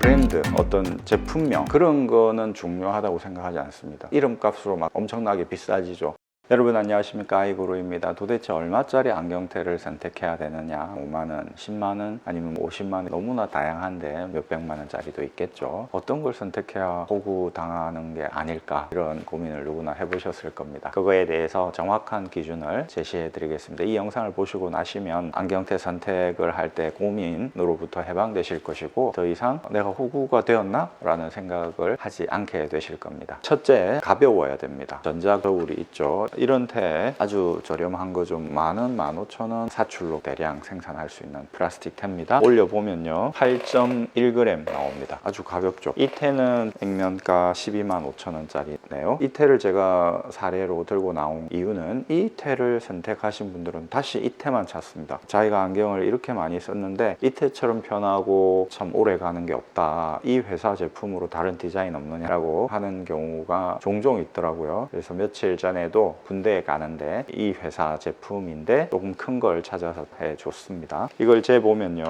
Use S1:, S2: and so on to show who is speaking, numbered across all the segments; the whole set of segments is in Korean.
S1: 브랜드, 어떤 제품명 그런 거는 중요하다고 생각하지 않습니다. 이름값으로 막 엄청나게 비싸지죠. 여러분 안녕하십니까, 아이구루입니다. 도대체 얼마짜리 안경테를 선택해야 되느냐? 5만원, 10만원, 아니면 50만원, 너무나 다양한데 몇백만 원짜리도 있겠죠. 어떤 걸 선택해야 호구당하는 게 아닐까, 이런 고민을 누구나 해보셨을 겁니다. 그거에 대해서 정확한 기준을 제시해 드리겠습니다. 이 영상을 보시고 나시면 안경테 선택을 할 때 고민으로부터 해방되실 것이고, 더 이상 내가 호구가 되었나? 라는 생각을 하지 않게 되실 겁니다. 첫째, 가벼워야 됩니다. 전자거울이 있죠. 이런 테 아주 저렴한 거 좀 만원, 15,000원 사출로 대량 생산할 수 있는 플라스틱 테입니다. 올려보면요 8.1g 나옵니다. 아주 가볍죠. 이 테는 액면가 125,000원짜리네요. 이 테를 제가 사례로 들고 나온 이유는, 이 테를 선택하신 분들은 다시 이 테만 찾습니다. 자기가 안경을 이렇게 많이 썼는데 이 테처럼 편하고 참 오래 가는 게 없다, 이 회사 제품으로 다른 디자인 없느냐라고 하는 경우가 종종 있더라고요. 그래서 며칠 전에도 군대에 가는데 이 회사 제품인데 조금 큰 걸 찾아서 해줬습니다. 이걸 재보면요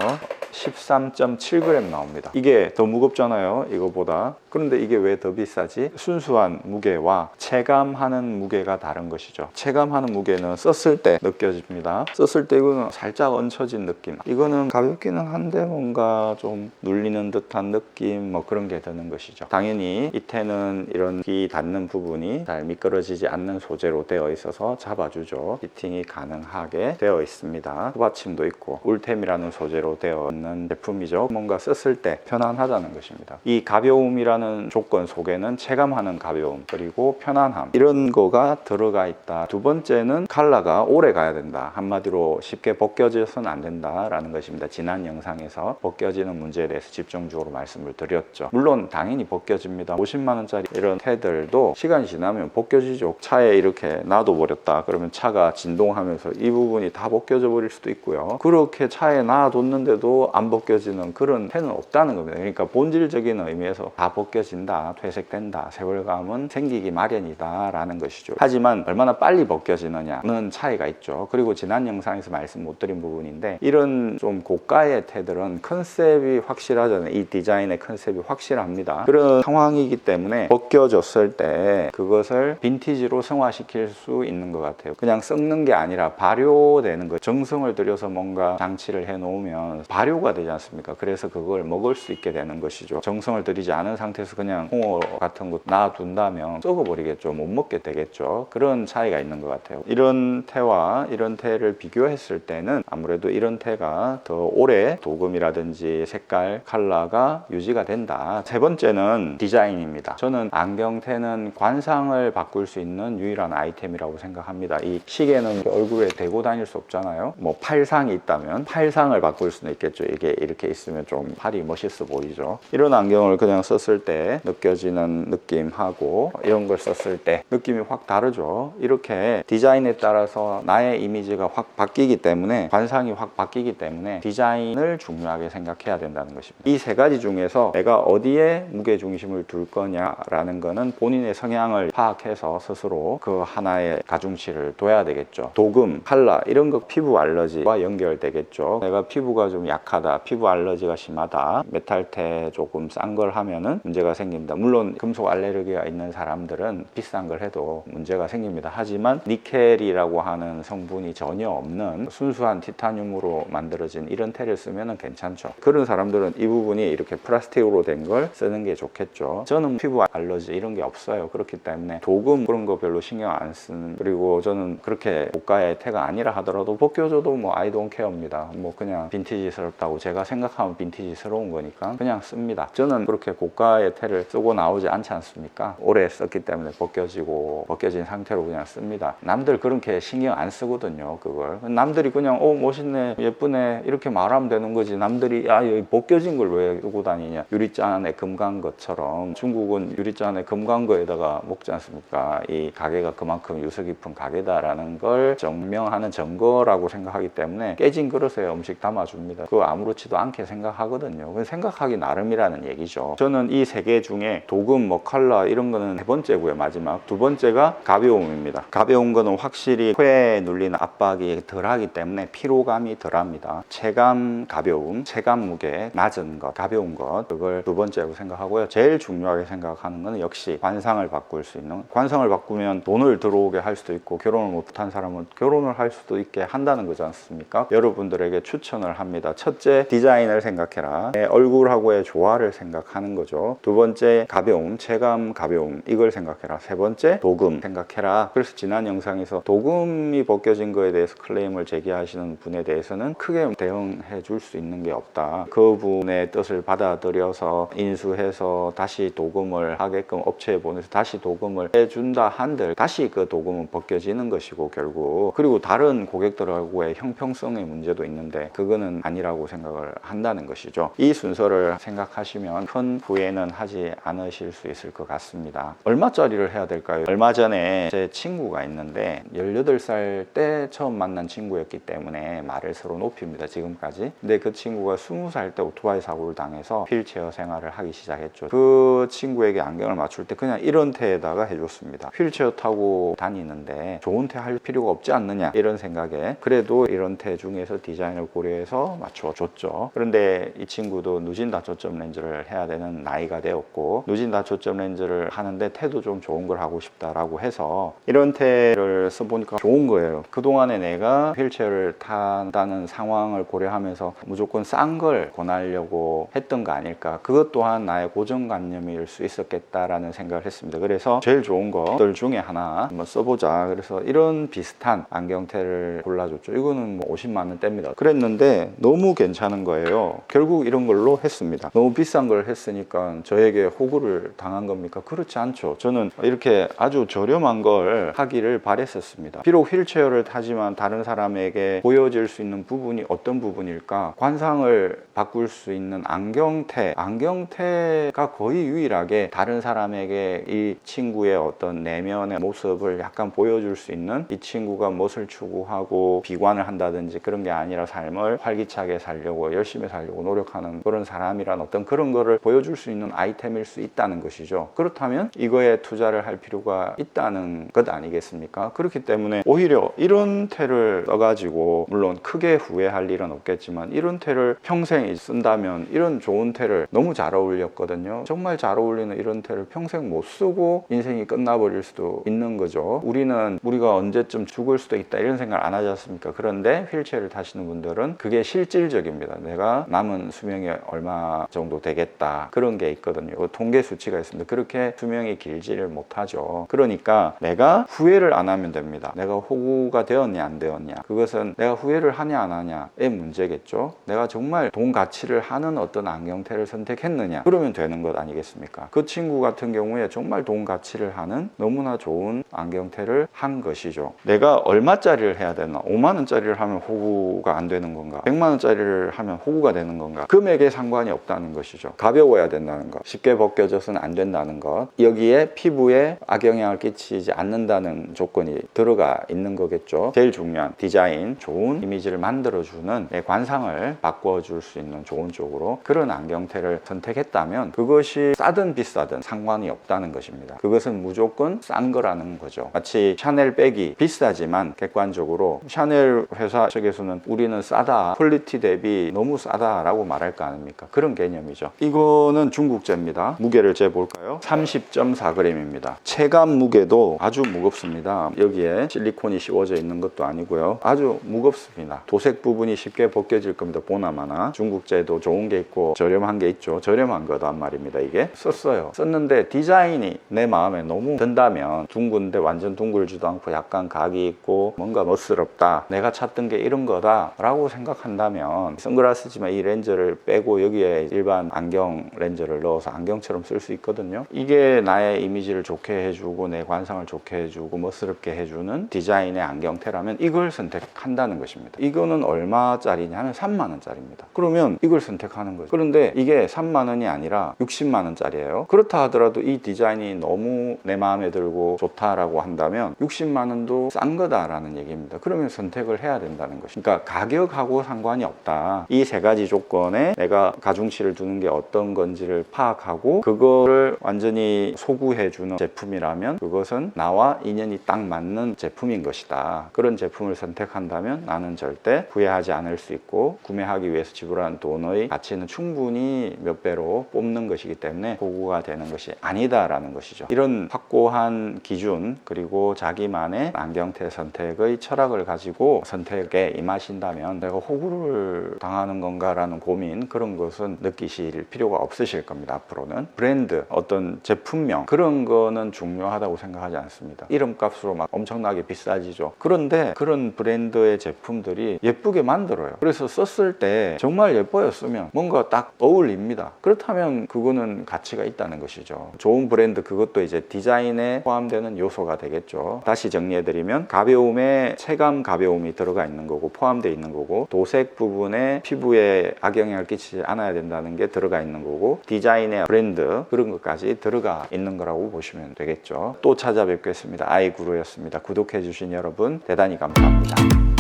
S1: 13.7g 나옵니다. 이게 더 무겁잖아요, 이거보다. 그런데 이게 왜 더 비싸지? 순수한 무게와 체감하는 무게가 다른 것이죠. 체감하는 무게는 썼을 때 느껴집니다. 썼을 때 이거는 살짝 얹혀진 느낌, 이거는 가볍기는 한데 뭔가 좀 눌리는 듯한 느낌, 뭐 그런 게 드는 것이죠. 당연히 이 테는 이런 귀 닿는 부분이 잘 미끄러지지 않는 소재로 되어 있어서 잡아주죠. 피팅이 가능하게 되어 있습니다. 후받침도 있고 울템이라는 소재로 되어 있는 제품이죠. 뭔가 썼을 때 편안하다는 것입니다. 이 가벼움이라는 조건 속에는 체감하는 가벼움, 그리고 편안함, 이런 거가 들어가 있다. 두 번째는 컬러가 오래 가야 된다. 한마디로 쉽게 벗겨져서는 안 된다라는 것입니다. 지난 영상에서 벗겨지는 문제에 대해서 집중적으로 말씀을 드렸죠. 물론 당연히 벗겨집니다. 50만 원짜리 이런 테들도 시간이 지나면 벗겨지죠. 차에 이렇게 놔둬버렸다 그러면 차가 진동하면서 이 부분이 다 벗겨져 버릴 수도 있고요. 그렇게 차에 놔뒀는데도 안 벗겨지는 그런 테는 없다는 겁니다. 그러니까 본질적인 의미에서 다 벗겨진다, 퇴색된다, 세월감은 생기기 마련이다 라는 것이죠. 하지만 얼마나 빨리 벗겨지느냐는 차이가 있죠. 그리고 지난 영상에서 말씀 못 드린 부분인데, 이런 좀 고가의 테들은 컨셉이 확실하잖아요. 이 디자인의 컨셉이 확실합니다. 그런 상황이기 때문에 벗겨졌을 때 그것을 빈티지로 승화시킬 수 있는 것 같아요. 그냥 썩는 게 아니라 발효되는 거예요. 정성을 들여서 뭔가 장치를 해 놓으면 발효가 되지 않습니까? 그래서 그걸 먹을 수 있게 되는 것이죠. 정성을 들이지 않은 상태에서 그냥 홍어 같은 거 놔둔다면 썩어버리겠죠. 못 먹게 되겠죠. 그런 차이가 있는 것 같아요. 이런 테와 이런 테를 비교했을 때는 아무래도 이런 테가 더 오래 도금이라든지 색깔, 컬러가 유지가 된다. 세 번째는 디자인입니다. 저는 안경테는 관상을 바꿀 수 있는 유일한 아이템이라고 생각합니다. 이 시계는 얼굴에 대고 다닐 수 없잖아요. 뭐 팔상이 있다면 팔상을 바꿀 수는 있겠죠. 이게 이렇게 있으면 좀 팔이 멋있어 보이죠. 이런 안경을 그냥 썼을 때 느껴지는 느낌하고 이런 걸 썼을 때 느낌이 확 다르죠. 이렇게 디자인에 따라서 나의 이미지가 확 바뀌기 때문에, 관상이 확 바뀌기 때문에 디자인을 중요하게 생각해야 된다는 것입니다. 이 세 가지 중에서 내가 어디에 무게 중심을 둘 거냐라는 거는 본인의 성향을 파악해서 스스로 그 하나의 가중치를 둬야 되겠죠. 도금, 컬러 이런 거 피부 알러지와 연결되겠죠. 내가 피부가 좀 약하다, 피부 알러지가 심하다, 메탈테 조금 싼 걸 하면은 문제가 생깁니다. 물론 금속 알레르기가 있는 사람들은 비싼 걸 해도 문제가 생깁니다. 하지만 니켈이라고 하는 성분이 전혀 없는 순수한 티타늄으로 만들어진 이런 테를 쓰면은 괜찮죠. 그런 사람들은 이 부분이 이렇게 플라스틱으로 된 걸 쓰는 게 좋겠죠. 저는 피부 알러지 이런 게 없어요. 그렇기 때문에 도금 그런 거 별로 신경 안 쓰는, 그리고 저는 그렇게 고가의 테가 아니라 하더라도 벗겨줘도 뭐 I don't care입니다. 뭐 그냥 빈티지스럽다고 제가 생각하면 빈티지스러운 거니까 그냥 씁니다. 저는 그렇게 고가의 테를 쓰고 나오지 않지 않습니까? 오래 썼기 때문에 벗겨진 상태로 그냥 씁니다. 남들 그렇게 신경 안 쓰거든요. 그걸 남들이 그냥 멋있네, 예쁘네 이렇게 말하면 되는 거지, 남들이 여기 벗겨진 걸 왜 두고 다니냐. 유리잔에 금 간 것처럼 중국은 유리잔에 금 간 거에다가 먹지 않습니까? 이 가게가 그만큼 그만큼 유서 깊은 가게다라는 걸 증명하는 증거라고 생각하기 때문에 깨진 그릇에 음식 담아줍니다. 그거 아무렇지도 않게 생각하거든요. 생각하기 나름이라는 얘기죠. 저는 이 세 개 중에 도금, 컬러 이런 거는 세 번째고요. 마지막 두 번째가 가벼움입니다. 가벼운 거는 확실히 코에 눌리는 압박이 덜하기 때문에 피로감이 덜합니다. 체감 가벼움, 체감 무게 낮은 것, 가벼운 것, 그걸 두 번째라고 생각하고요. 제일 중요하게 생각하는 거는 역시 관상을 바꿀 수 있는, 관상을 바꾸면 돈을 들어오게 할 수도 있고 결혼을 못한 사람은 결혼을 할 수도 있게 한다는 거지 않습니까? 여러분들에게 추천을 합니다. 첫째, 디자인을 생각해라. 내 얼굴하고의 조화를 생각하는 거죠. 두 번째, 가벼움, 체감 가벼움, 이걸 생각해라. 세 번째, 도금 생각해라. 그래서 지난 영상에서 도금이 벗겨진 거에 대해서 클레임을 제기하시는 분에 대해서는 크게 대응해 줄 수 있는 게 없다. 그분의 뜻을 받아들여서 인수해서 다시 도금을 하게끔 업체에 보내서 다시 도금을 해준다 한들 다시 그 도금은 벗겨지는 것이고 결국, 그리고 다른 고객들하고의 형평성의 문제도 있는데 그거는 아니라고 생각을 한다는 것이죠. 이 순서를 생각하시면 큰 후회는 하지 않으실 수 있을 것 같습니다. 얼마짜리를 해야 될까요? 얼마 전에 제 친구가 있는데 18살 때 처음 만난 친구였기 때문에 말을 서로 높입니다. 지금까지. 근데 그 친구가 20살 때 오토바이 사고를 당해서 휠체어 생활을 하기 시작했죠. 그 친구에게 안경을 맞출 때 그냥 1원태에다가 해줬습니다. 휠체어 타고 다니는데 좋은 태 할 필요가 없지 않느냐 이런 생각에 그래도 1원태 중에서 디자인을 고려해서 맞춰줬죠. 그런데 이 친구도 누진다 초점 렌즈를 해야 되는 나이가 되었고 누진다 초점 렌즈를 하는데 태도 좀 좋은 걸 하고 싶다라고 해서 1원태를 써보니까 좋은 거예요. 그동안에 내가 휠체어를 탄다는 상황을 고려하면서 무조건 싼 걸 권하려고 했던 거 아닐까. 그것 또한 나의 고정관념일 수 있었겠다라는 생각을 했습니다. 그래서 제일 좋은 것들 중에 하나 한번 써보자. 그래서 이런 비슷한 안경테를 골라줬죠. 이거는 뭐 50만 원대입니다. 그랬는데 너무 괜찮은 거예요. 결국 이런 걸로 했습니다. 너무 비싼 걸 했으니까 저에게 호구를 당한 겁니까? 그렇지 않죠. 저는 이렇게 아주 저렴한 걸 하기를 바랬었습니다. 비록 휠체어를 타지만 다른 사람에게 보여질 수 있는 부분이 어떤 부분일까? 관상을 바꿀 수 있는 안경테가 거의 유일하게 다른 사람에게 이 친구의 어떤 내면의 모습을 약간 보여줄 수 있는, 이 친구가 무엇을 추구하고 비관을 한다든지 그런 게 아니라 삶을 활기차게 살려고 열심히 살려고 노력하는 그런 사람이란 어떤 그런 거를 보여줄 수 있는 아이템일 수 있다는 것이죠. 그렇다면 이거에 투자를 할 필요가 있다는 것 아니겠습니까? 그렇기 때문에 오히려 이런 테를 써가지고 물론 크게 후회할 일은 없겠지만 이런 테를 평생 쓴다면 이런 좋은 테를 너무 잘 어울렸거든요. 정말 잘 어울리는 이런 테를 평생 못 쓰고 인생이 끝나버릴 수도 있는 거죠. 우리가 언제쯤 죽을 수도 있다 이런 생각 안 하지 않습니까? 그런데 휠체어를 타시는 분들은 그게 실질적입니다. 내가 남은 수명이 얼마 정도 되겠다 그런 게 있거든요. 통계 수치가 있습니다. 그렇게 수명이 길지를 못하죠. 그러니까 내가 후회를 안 하면 됩니다. 내가 호구가 되었냐 안 되었냐, 그것은 내가 후회를 하냐 안 하냐의 문제겠죠. 내가 정말 돈 가치를 하는 어떤 안경테를 선택했느냐, 그러면 되는 것 아니겠습니까? 그 친구 같은 경우에 정말 돈 가치를 하는 너무나 좋은 안경테를 한 것이죠. 내가 얼마짜리를 해야 되나? 5만 원짜리를 하면 호구가 안 되는 건가? 100만 원짜리를 하면 호구가 되는 건가? 금액에 상관이 없다는 것이죠. 가벼워야 된다는 것, 쉽게 벗겨져서는 안 된다는 것, 여기에 피부에 악영향을 끼치지 않는다는 조건이 들어가 있는 거겠죠. 제일 중요한 디자인, 좋은 이미지를 만들어주는 내 관상을 바꿔줄 수 있는 좋은 쪽으로 그런 안경테를 선택했다면 그것이 싸든 비싸든 상관이 없다는 것입니다. 그것은 무조건 싼 거라는 거죠. 마치 샤넬 백이 비싸지만 객관적으로 샤넬 회사 측에서는 우리는 싸다, 퀄리티 대비 너무 싸다라고 말할 거 아닙니까? 그런 개념이죠. 이거는 중국제입니다. 무게를 재볼까요? 30.4g입니다. 체감 무게도 아주 무겁습니다. 여기에 실리콘이 씌워져 있는 것도 아니고요. 아주 무겁습니다. 도색 부분이 쉽게 벗겨질 겁니다. 보나마나. 중국제도 좋은 게 있고 저렴한 게 있죠. 저렴한 거단 말입니다. 이게 썼는데 디자인이 내 마음에 너무 든다면, 둥근데 완전 둥글지도 않고 약간 각이 있고 뭔가 멋스럽다, 내가 찾던 게 이런 거다 라고 생각한다면 선글라스지만 이 렌즈를 빼고 여기에 일반 안경 렌즈를 넣어서 안경처럼 쓸 수 있거든요. 이게 나의 이미지를 좋게 해주고 내 관상을 좋게 해주고 멋스럽게 해주는 디자인의 안경테라면 이걸 선택한다는 것입니다. 이거는 얼마짜리냐 하면 3만 원짜리입니다. 그러면 이걸 선택하는 거죠. 그런데 이게 3만 원이 아니라 60만 원짜리예요. 그렇다 하더라도 이 디자인이 너무 내 마음에 들고 좋다라고 한다고 한다면 60만 원도 싼 거다라는 얘기입니다. 그러면 선택을 해야 된다는 것이. 그러니까 가격하고 상관이 없다. 이 세 가지 조건에 내가 가중치를 두는 게 어떤 건지를 파악하고 그거를 완전히 소구해 주는 제품이라면 그것은 나와 인연이 딱 맞는 제품인 것이다. 그런 제품을 선택한다면 나는 절대 후회하지 않을 수 있고 구매하기 위해서 지불한 돈의 가치는 충분히 몇 배로 뽑는 것이기 때문에 소구가 되는 것이 아니다라는 것이죠. 이런 확고한 기준 그리고 자기만의 안경테 선택의 철학을 가지고 선택에 임하신다면 내가 호구를 당하는 건가라는 고민 그런 것은 느끼실 필요가 없으실 겁니다. 앞으로는 브랜드 어떤 제품명 그런 거는 중요하다고 생각하지 않습니다. 이름값으로 막 엄청나게 비싸지죠. 그런데 그런 브랜드의 제품들이 예쁘게 만들어요. 그래서 썼을 때 정말 예뻐요. 쓰면 뭔가 딱 어울립니다. 그렇다면 그거는 가치가 있다는 것이죠. 좋은 브랜드 그것도 이제 디자인에 포함되는 요소가 되겠죠. 다시 정리해드리면 가벼움에 체감 가벼움이 들어가 있는 거고 포함되어 있는 거고 도색 부분에 피부에 악영향을 끼치지 않아야 된다는 게 들어가 있는 거고 디자인의 브랜드 그런 것까지 들어가 있는 거라고 보시면 되겠죠. 또 찾아뵙겠습니다. 아이구루였습니다. 구독해 주신 여러분 대단히 감사합니다.